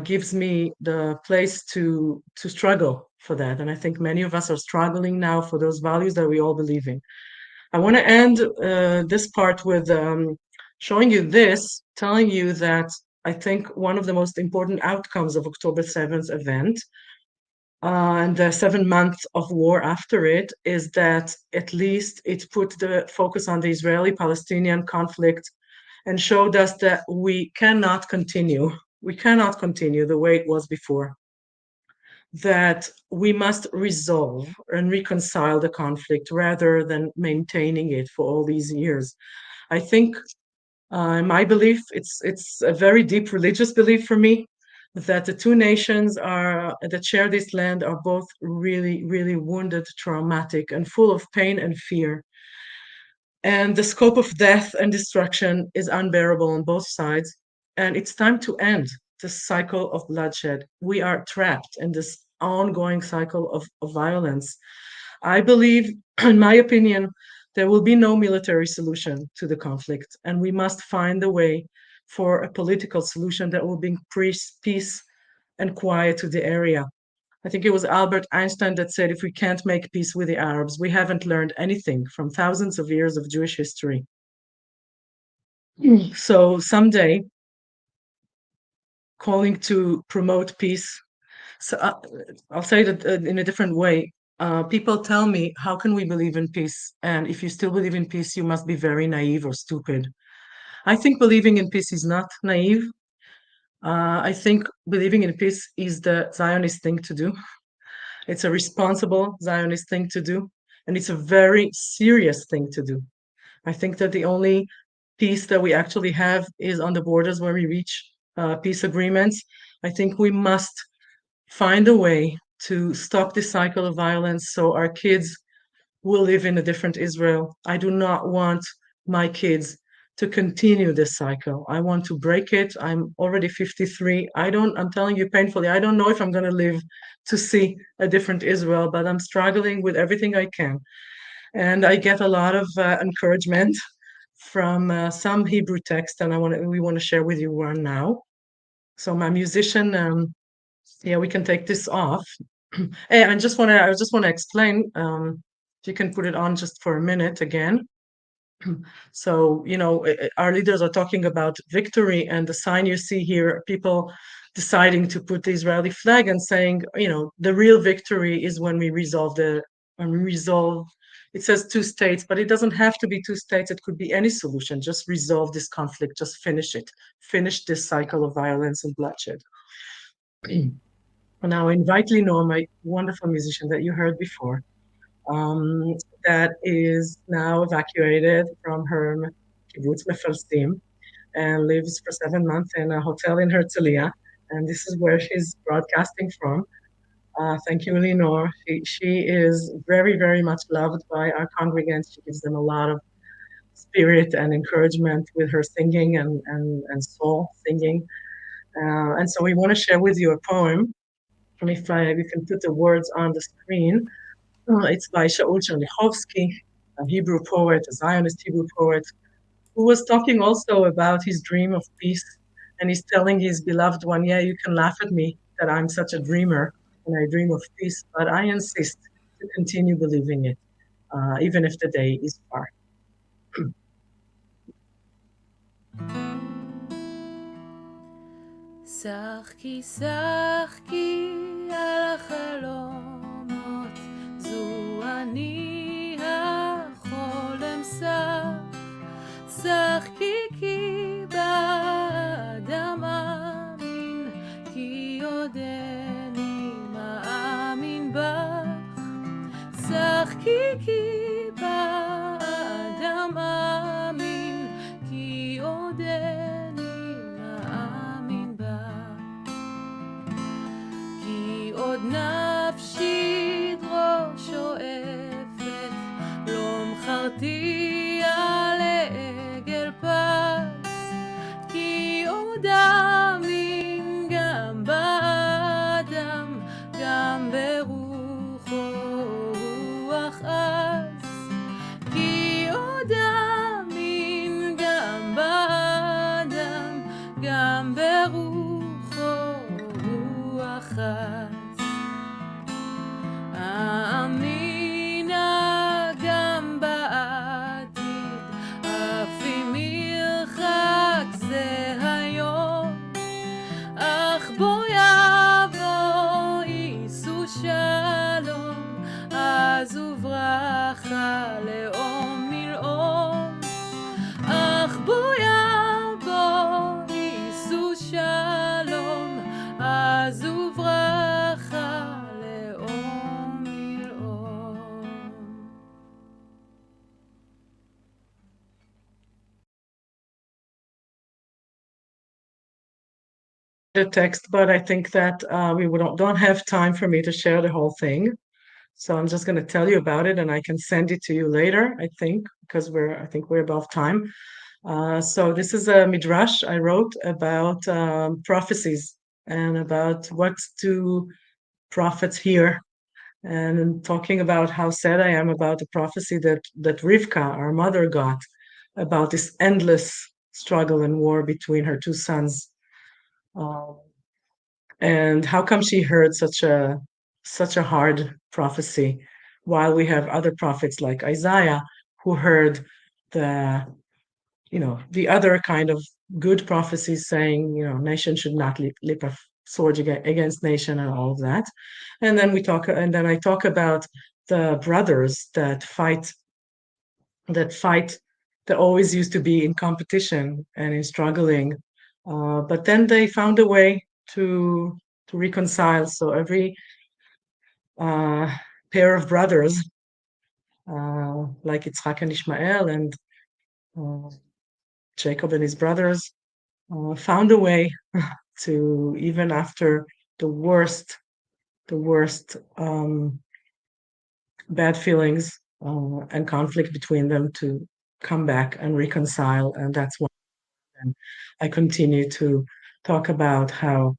gives me the place to struggle for that. And I think many of us are struggling now for those values that we all believe in. I want to end this part with showing you this, telling you that I think one of the most important outcomes of October 7th event and the 7 months of war after it is that at least it put the focus on the Israeli-Palestinian conflict and showed us that we cannot continue. We cannot continue the way it was before. That we must resolve and reconcile the conflict rather than maintaining it for all these years. I think my belief, it's a very deep religious belief for me, that the two nations that share this land are both really, really wounded, traumatic, and full of pain and fear. And the scope of death and destruction is unbearable on both sides. And it's time to end this cycle of bloodshed. We are trapped in this ongoing cycle of violence. I believe, in my opinion, there will be no military solution to the conflict, and we must find a way for a political solution that will bring peace and quiet to the area. I think it was Albert Einstein that said, if we can't make peace with the Arabs, we haven't learned anything from thousands of years of Jewish history. So someday, calling to promote peace, so I'll say that in a different way. People tell me, how can we believe in peace? And if you still believe in peace, you must be very naive or stupid. I think believing in peace is not naive. I think believing in peace is the Zionist thing to do. It's a responsible Zionist thing to do, and it's a very serious thing to do. I think that the only peace that we actually have is on the borders where we reach peace agreements. I think we must find a way to stop this cycle of violence so our kids will live in a different Israel. I do not want my kids to continue this cycle. I want to break it. I'm already 53. I'm telling you painfully, I don't know if I'm going to live to see a different Israel, but I'm struggling with everything I can. And I get a lot of encouragement from some Hebrew text, and we want to share with you one now. So my musician, we can take this off. And I just want to explain, if you can put it on just for a minute again. So, our leaders are talking about victory, and the sign you see here, people deciding to put the Israeli flag and saying, the real victory is when we resolve, it says 2 states, but it doesn't have to be 2 states. It could be any solution. Just resolve this conflict, just finish it, finish this cycle of violence and bloodshed. Now, I invite Lenore, my wonderful musician that you heard before, that is now evacuated from her kibbutz Mefarsim and lives for 7 months in a hotel in Herzliya. And this is where she's broadcasting from. Thank you, Lenore. She is very, very much loved by our congregants. She gives them a lot of spirit and encouragement with her singing and soul singing. And so we want to share with you a poem. If you can put the words on the screen. It's by Shaul Chernichovsky, a Hebrew poet, a Zionist Hebrew poet, who was talking also about his dream of peace. And he's telling his beloved one, you can laugh at me that I'm such a dreamer and I dream of peace, but I insist to continue believing it. even if the day is far. שחקי שחקי על החלומות, זו אני החולם שחקי כי באדם מאמין, כי עודני מאמין בך. שחקי כי באדם מאמין, כי עודני מאמין בך. כי עוד נפשי דרור שואפת, לא מכרתי על עגל פס, כי עוד אמין גם באדם, גם ברוחו רוח עז. כי עוד אמין גם באדם, גם ברוחו רוח עז. אמינה גם בעתיד, אף אם ירחק זה היום, אך בו יבוא יישאו שלום, אז וברכה לאום מלאום. אך בו יבוא יישאו שלום, אז וברכה לאום מלאום. The text, but I think that we don't have time for me to share the whole thing. So I'm just going to tell you about it, and I can send it to you later, I think, because I think we're above time. So this is a midrash I wrote about prophecies and about what do prophets hear, and talking about how sad I am about the prophecy that Rivka, our mother, got about this endless struggle and war between her two sons. And how come she heard such a hard prophecy, while we have other prophets like Isaiah who heard the other kind of good prophecies saying, nation should not lift a sword against nation and all of that. And then I talk about the brothers that always used to be in competition and in struggling, but then they found a way to reconcile. So every pair of brothers, like Yitzchak and Ishmael and Jacob and his brothers, found a way to, even after the worst bad feelings and conflict between them, to come back and reconcile. And that's why I continue to talk about how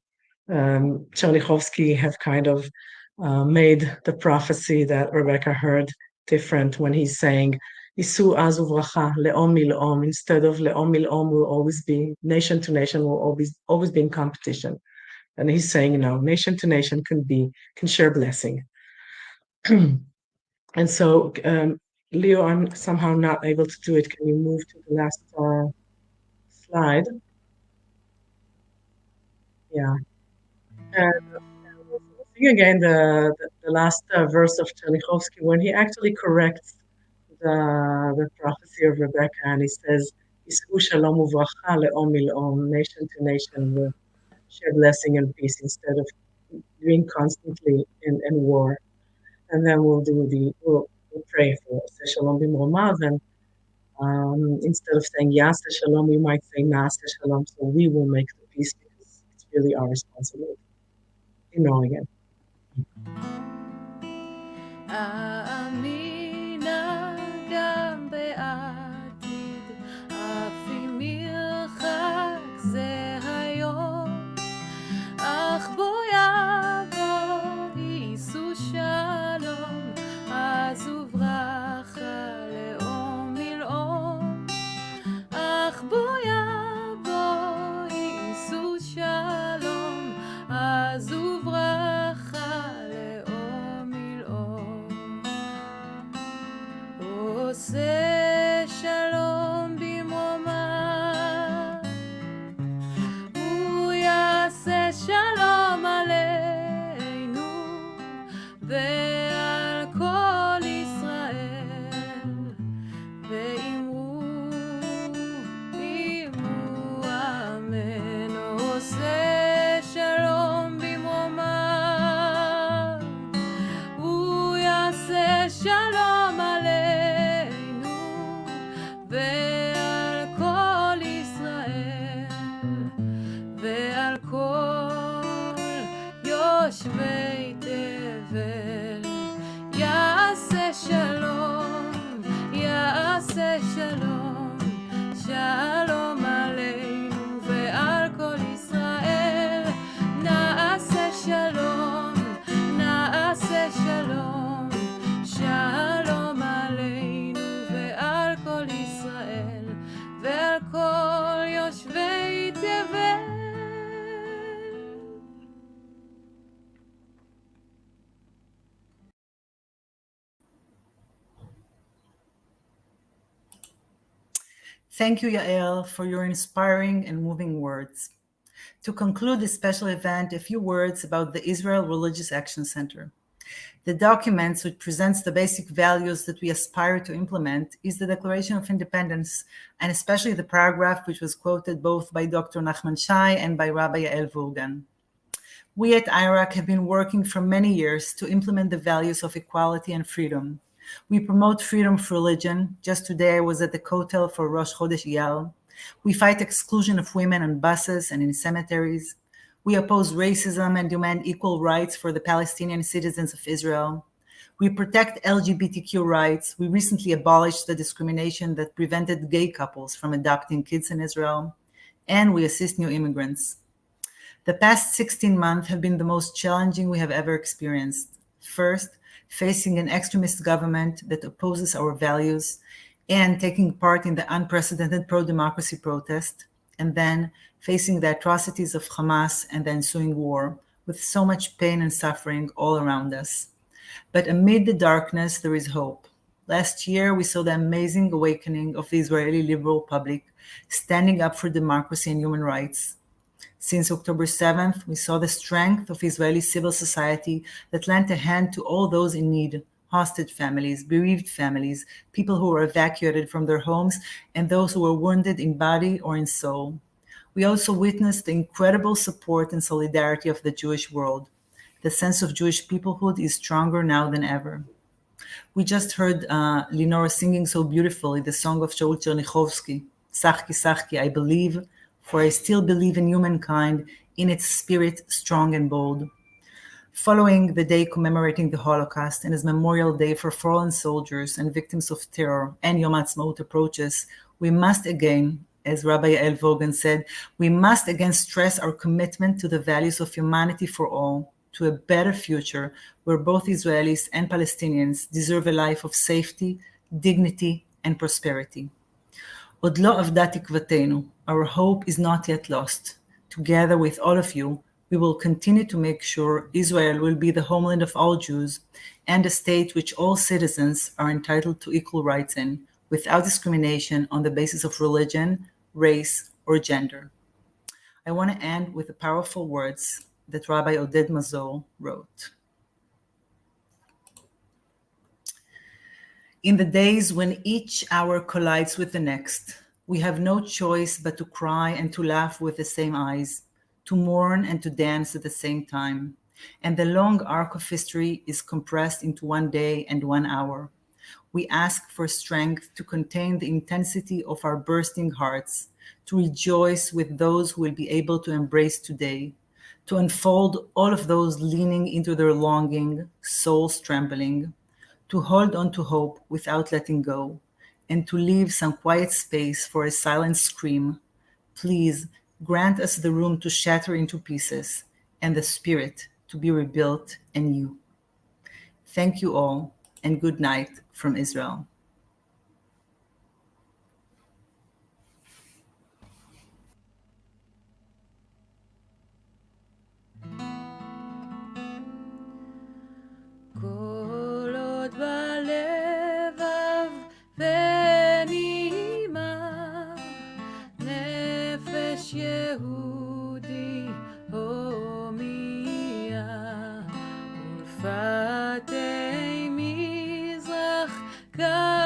Chernichovsky have kind of made the prophecy that Rebecca heard different when he's saying Isu az uvracha le'om mil'om, instead of le'om mil'om will always be, nation to nation will always be in competition. And he's saying, nation to nation can share blessing. And so, Leo, I'm somehow not able to do it. Can you move to the last slide? Yeah. And we'll sing again the last verse of Chernichovsky, when he actually corrects the prophecy of Rebecca, and he says, Yisru shalom uvracha le'om mil'om, nation to nation will share blessing and peace, instead of being constantly in war. And then we'll pray for shalom b'mromav, and instead of saying yaseh shalom, we might say naaseh shalom, so we will make the peace, because it's really our responsibility. Again. אמינה גם בעתיד, אף אם ירחק זה היום, אך בו יבוא יישאו שלום, אז וברכה לאום מלאום. אך בו יבוא יישאו שלום, אז וברכה לאום מלאום. עושה שלום במרומיו, הוא יעשה שלום עלינו ועל כל ישראל, ואמרו אמן. עושה שלום במרומיו, הוא יעשה שלום עלינו ועל כל ישראל ועל כל יושבי תבל. יעשה שלום, יעשה שלום, שלום עלינו ועל כל ישראל. נעשה שלום, נעשה שלום, שלום עלינו ועל כל ישראל ועל כל יושבי תבל. Thank you, Yael, for your inspiring and moving words. To conclude this special event, a few words about the Israel Religious Action Center. The document which presents the basic values that we aspire to implement is the Declaration of Independence, and especially the paragraph which was quoted both by Dr. Nachman Shai and by Rabbi Yael Vurgan. We at IRAC have been working for many years to implement the values of equality and freedom. We promote freedom of religion. Just today I was at the Kotel for Rosh Chodesh Iyar. We fight exclusion of women on buses and in cemeteries. We oppose racism and demand equal rights for the Palestinian citizens of Israel. We protect LGBTQ rights. We recently abolished the discrimination that prevented gay couples from adopting kids in Israel. And we assist new immigrants. The past 16 months have been the most challenging we have ever experienced. First, facing an extremist government that opposes our values and taking part in the unprecedented pro-democracy protest, and then facing the atrocities of Hamas and the ensuing war with so much pain and suffering all around us. But amid the darkness, there is hope. Last year, we saw the amazing awakening of the Israeli liberal public standing up for democracy and human rights. Since October 7th, we saw the strength of Israeli civil society that lent a hand to all those in need, hostage families, bereaved families, people who were evacuated from their homes, and those who were wounded in body or in soul. We also witnessed the incredible support and solidarity of the Jewish world. The sense of Jewish peoplehood is stronger now than ever. We just heard Lenore singing so beautifully the song of Shaul Chernichovsky, Sachki, Sachki, I believe, for I still believe in humankind, in its spirit, strong and bold. Following the day commemorating the Holocaust and as Memorial Day for fallen soldiers and victims of terror and Yom Ha'atzmaut approaches, we must again, as Rabbi Yael Vurgan said, we must again stress our commitment to the values of humanity for all, to a better future where both Israelis and Palestinians deserve a life of safety, dignity, and prosperity. עוד לא אבדה תקוותנו. Our hope is not yet lost. Together with all of you, we will continue to make sure Israel will be the homeland of all Jews and a state which all citizens are entitled to equal rights in, without discrimination on the basis of religion, race, or gender. I want to end with the powerful words that Rabbi Oded Mazor wrote. In the days when each hour collides with the next, we have no choice but to cry and to laugh with the same eyes, to mourn and to dance at the same time. And the long arc of history is compressed into one day and 1 hour. We ask for strength to contain the intensity of our bursting hearts, to rejoice with those who will be able to embrace today, to unfold all of those leaning into their longing, souls trembling, to hold on to hope without letting go, and to leave some quiet space for a silent scream. Please grant us the room to shatter into pieces and the spirit to be rebuilt anew. Thank you all, and good night from Israel. כל עוד בלבב God